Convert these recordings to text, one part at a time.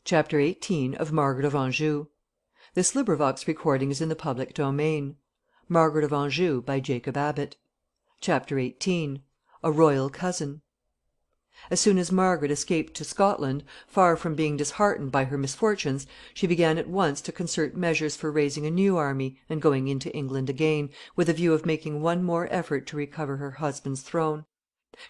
CHAPTER XVIII of Margaret of Anjou. Margaret of Anjou by Jacob Abbott. CHAPTER XVIII. A Royal Cousin. As soon as Margaret escaped to Scotland, far from being disheartened by her misfortunes, she began at once to concert measures for raising a new army and going into England again, with a view of making one more effort to recover her husband's throne.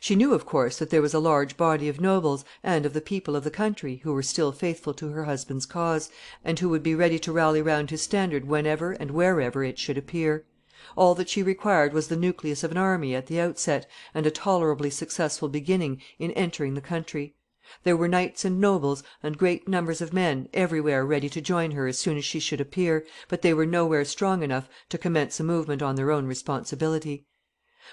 She knew, of course, that there was a large body of nobles and of the people of the country who were still faithful to her husband's cause, and who would be ready to rally round his standard whenever and wherever it should appear. All that she required was the nucleus of an army at the outset, and a tolerably successful beginning in entering the country. There were knights and nobles, and great numbers of men, everywhere ready to join her as soon as she should appear, but they were nowhere strong enough to commence a movement on their own responsibility.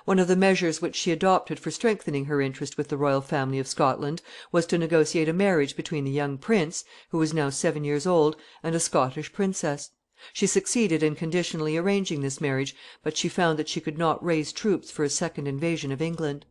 One of the measures which she adopted for strengthening her interest with the royal family of Scotland was to negotiate a marriage between the young prince, who was now 7 years old, and a Scottish princess. She succeeded in conditionally arranging this marriage, but she found that she could not raise troops for a second invasion of England.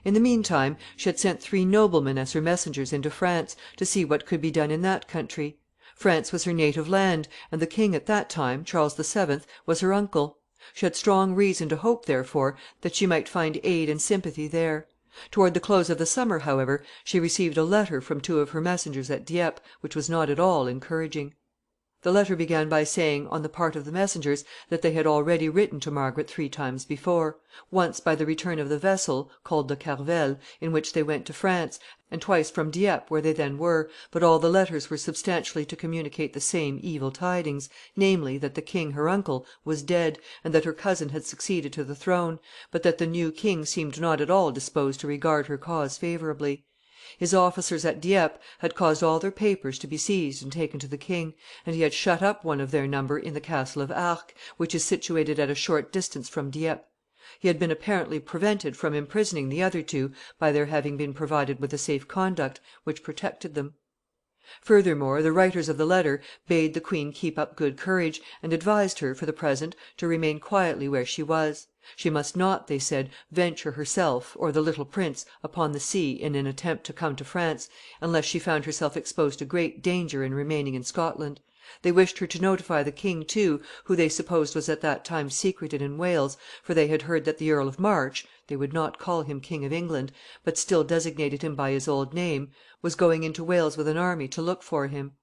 In the meantime, she had sent 3 noblemen as her messengers into France, to see what could be done in that country. France was her native land, and the king at that time, Charles VII., was her uncle. She had strong reason to hope, therefore, that she might find aid and sympathy there. Toward the close of the summer, however, she received a letter from 2 of her messengers at Dieppe, which was not at all encouraging. The letter began by saying, on the part of the messengers, that they had already written to Margaret 3 times before: once by the return of the vessel, called the Carvel, in which they went to France, and twice from Dieppe, where they then were, but all the letters were substantially to communicate the same evil tidings, namely, that the king, her uncle, was dead, and that her cousin had succeeded to the throne, but that the new king seemed not at all disposed to regard her cause favorably. His officers at Dieppe had caused all their papers to be seized and taken to the king, and he had shut up one of their number in the castle of Arques, which is situated at a short distance from Dieppe. He had been apparently prevented from imprisoning the other 2 by their having been provided with a safe conduct which protected them. Furthermore, the writers of the letter bade the queen keep up good courage, and advised her, for the present, to remain quietly where she was. She must not, they said, venture herself, or the little prince, upon the sea in an attempt to come to France, unless she found herself exposed to great danger in remaining in Scotland. They wished her to notify the king, too, who they supposed was at that time secreted in Wales, for they had heard that the Earl of March (they would not call him King of England, but still designated him by his old name) was going into Wales with an army to look for him.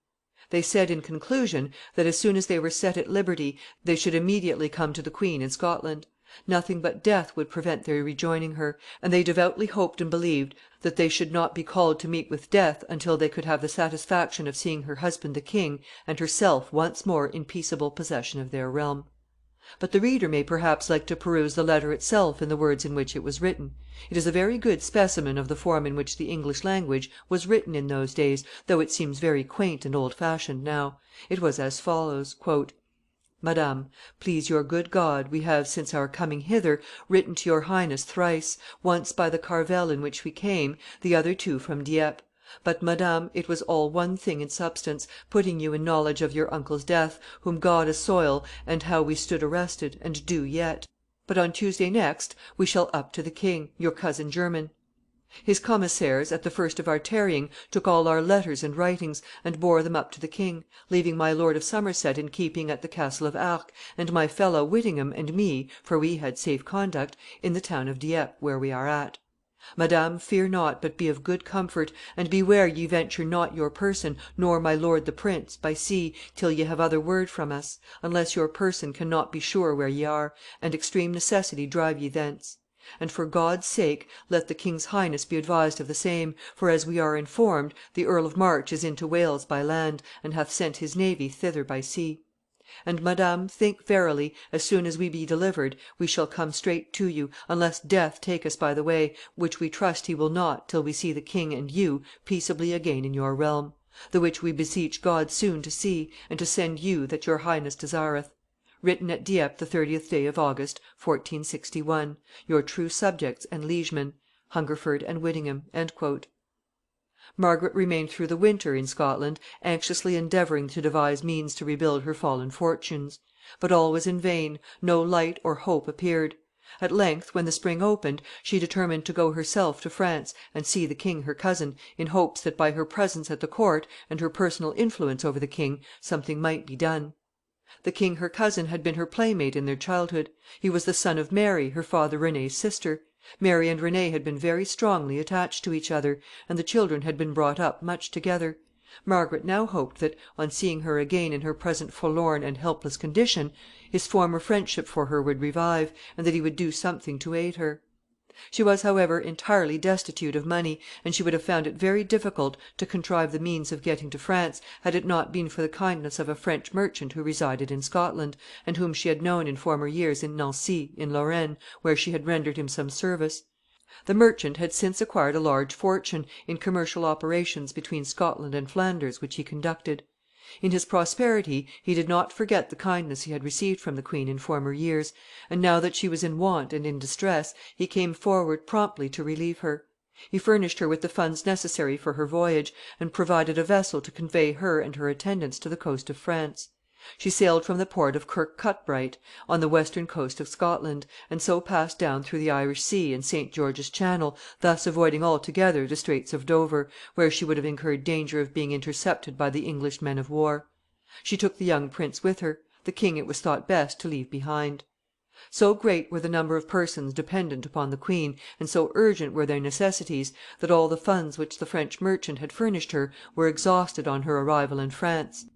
They said, in conclusion, that as soon as they were set at liberty they should immediately come to the queen in Scotland. Nothing but death would prevent their rejoining her, and they devoutly hoped and believed that they should not be called to meet with death until they could have the satisfaction of seeing her husband the king and herself once more in peaceable possession of their realm. But the reader may perhaps like to peruse the letter itself in the words in which it was written. It is a very good specimen of the form in which the English language was written in those days, though it seems very quaint and old fashioned now. It was as follows: Madame, please your good God, we have, since our coming hither, written to your highness thrice, once by the Carvel in which we came, the other 2 from Dieppe. But, Madame, it was all one thing in substance, putting you in knowledge of your uncle's death, whom God assoil, and how we stood arrested, and do yet. But on Tuesday next we shall up to the king, your cousin german. His commissaires, at the first of our tarrying, took all our letters and writings, and bore them up to the king, leaving my lord of Somerset in keeping at the castle of Arques, and my fellow Whittingham and me, for we had safe conduct, in the town of Dieppe, where we are at. Madame, fear not, but be of good comfort, and beware ye venture not your person, nor my lord the prince, by sea, till ye have other word from us, unless your person can not be sure where ye are, and extreme necessity drive ye thence. And for God's sake let the king's highness be advised of the same, for, as we are informed, the Earl of March is into Wales by land, and hath sent his navy thither by sea. And, Madame, think verily, as soon as we be delivered, we shall come straight to you, unless death take us by the way, which we trust he will not till we see the king and you peaceably again in your realm; the which we beseech God soon to see, and to send you that your highness desireth. Written at Dieppe the 30th day of August, 1461. Your true subjects and liegemen, Hungerford and Whittingham." Margaret remained through the winter in Scotland, anxiously endeavoring to devise means to rebuild her fallen fortunes. But all was in vain, no light or hope appeared. At length, when the spring opened, she determined to go herself to France and see the king her cousin, in hopes that by her presence at the court, and her personal influence over the king, something might be done. The king her cousin had been her playmate in their childhood. He was the son of Mary, her father René's sister. Mary and René had been very strongly attached to each other, and the children had been brought up much together. Margaret now hoped that, on seeing her again in her present forlorn and helpless condition, his former friendship for her would revive, and that he would do something to aid her. She was, however, entirely destitute of money, and she would have found it very difficult to contrive the means of getting to France, had it not been for the kindness of a French merchant who resided in Scotland, and whom she had known in former years in Nancy, in Lorraine, where she had rendered him some service. The merchant had since acquired a large fortune in commercial operations between Scotland and Flanders which he conducted. In his prosperity he did not forget the kindness he had received from the queen in former years, and now that she was in want and in distress, he came forward promptly to relieve her. He furnished her with the funds necessary for her voyage, and provided a vessel to convey her and her attendants to the coast of France. She sailed from the port of Kirkcudbright, on the western coast of Scotland, and so passed down through the Irish Sea and St. George's Channel, thus avoiding altogether the Straits of Dover, where she would have incurred danger of being intercepted by the English men of war. She took the young prince with her. The king it was thought best to leave behind. So great were the number of persons dependent upon the queen, and so urgent were their necessities, that all the funds which the French merchant had furnished her were exhausted on her arrival in France.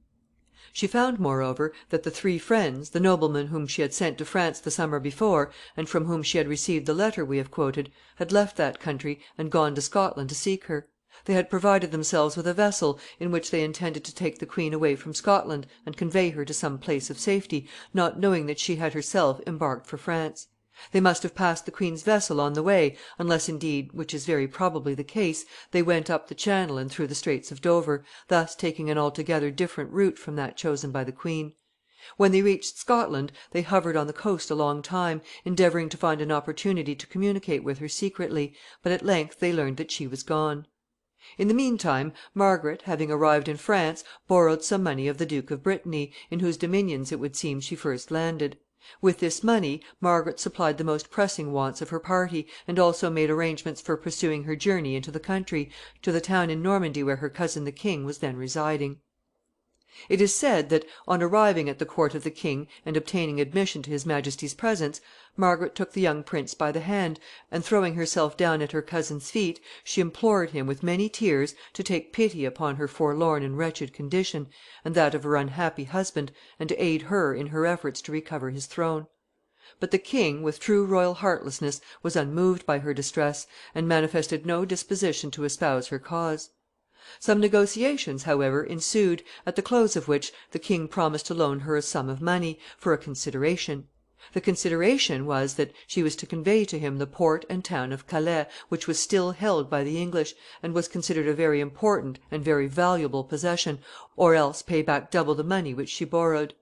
She found, moreover, that the three friends, the noblemen whom she had sent to France the summer before, and from whom she had received the letter we have quoted, had left that country and gone to Scotland to seek her. They had provided themselves with a vessel, in which they intended to take the queen away from Scotland and convey her to some place of safety, not knowing that she had herself embarked for France. They must have passed the queen's vessel on the way, unless, indeed, which is very probably the case, they went up the Channel and through the Straits of Dover, thus taking an altogether different route from that chosen by the queen. When they reached Scotland, they hovered on the coast a long time, endeavoring to find an opportunity to communicate with her secretly, but at length they learned that she was gone. In the meantime, Margaret, having arrived in France, borrowed some money of the Duke of Brittany, in whose dominions it would seem she first landed. With this money Margaret supplied the most pressing wants of her party, and also made arrangements for pursuing her journey into the country, to the town in Normandy where her cousin the king was then residing. It is said that, on arriving at the court of the king and obtaining admission to his Majesty's presence, Margaret took the young prince by the hand, and, throwing herself down at her cousin's feet, she implored him, with many tears, to take pity upon her forlorn and wretched condition, and that of her unhappy husband, and to aid her in her efforts to recover his throne. But the king, with true royal heartlessness, was unmoved by her distress, and manifested no disposition to espouse her cause. Some negotiations, however, ensued, at the close of which the king promised to loan her a sum of money, for a consideration. The consideration was, that she was to convey to him the port and town of Calais, which was still held by the English, and was considered a very important and very valuable possession, or else pay back double the money which she borrowed.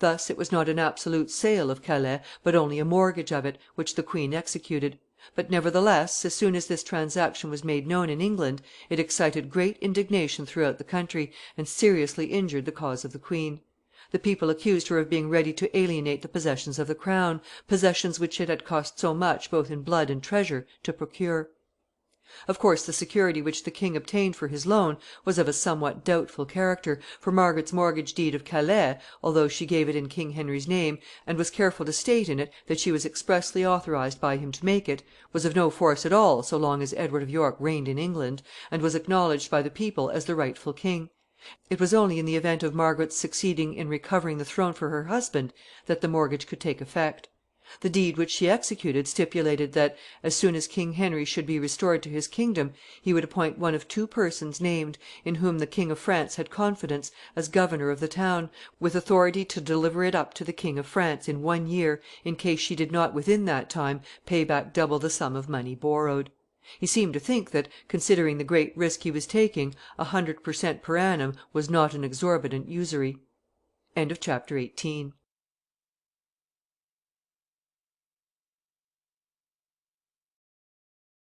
Thus it was not an absolute sale of Calais, but only a mortgage of it, which the queen executed. But, nevertheless, as soon as this transaction was made known in England, it excited great indignation throughout the country, and seriously injured the cause of the queen. The people accused her of being ready to alienate the possessions of the crown, possessions which it had cost so much, both in blood and treasure, to procure. Of course, the security which the king obtained for his loan was of a somewhat doubtful character, for Margaret's mortgage deed of Calais, although she gave it in King Henry's name, and was careful to state in it that she was expressly authorized by him to make it, was of no force at all so long as Edward of York reigned in England, and was acknowledged by the people as the rightful king. It was only in the event of Margaret's succeeding in recovering the throne for her husband that the mortgage could take effect. The deed which she executed stipulated that, as soon as King Henry should be restored to his kingdom, he would appoint one of two persons named, in whom the King of France had confidence, as governor of the town, with authority to deliver it up to the King of France in 1 year, in case she did not within that time pay back double the sum of money borrowed. He seemed to think that, considering the great risk he was taking, 100 per cent per annum was not an exorbitant usury. Chapter XIX.